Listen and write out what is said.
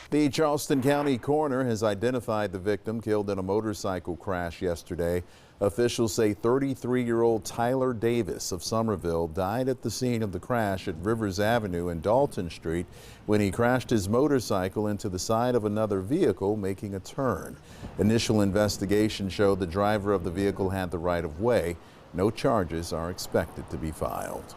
The Charleston County Coroner has identified the victim killed in a motorcycle crash yesterday. Officials say 33-year-old Tyler Davis of Somerville died at the scene of the crash at Rivers Avenue and Dalton Street when he crashed his motorcycle into the side of another vehicle making a turn. Initial investigation showed the driver of the vehicle had the right of way. No charges are expected to be filed.